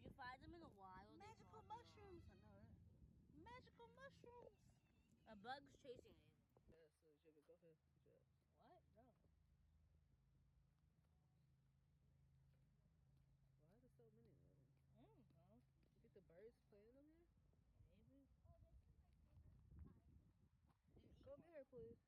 you find them in the wild, Magical mushrooms. I know that. Magical mushrooms. A bug's chasing you. Yeah, so Sugar, go ahead. Good job. What? No. Why are there so many of them? I don't know. You think the birds playing them here? Maybe. Go over here, please.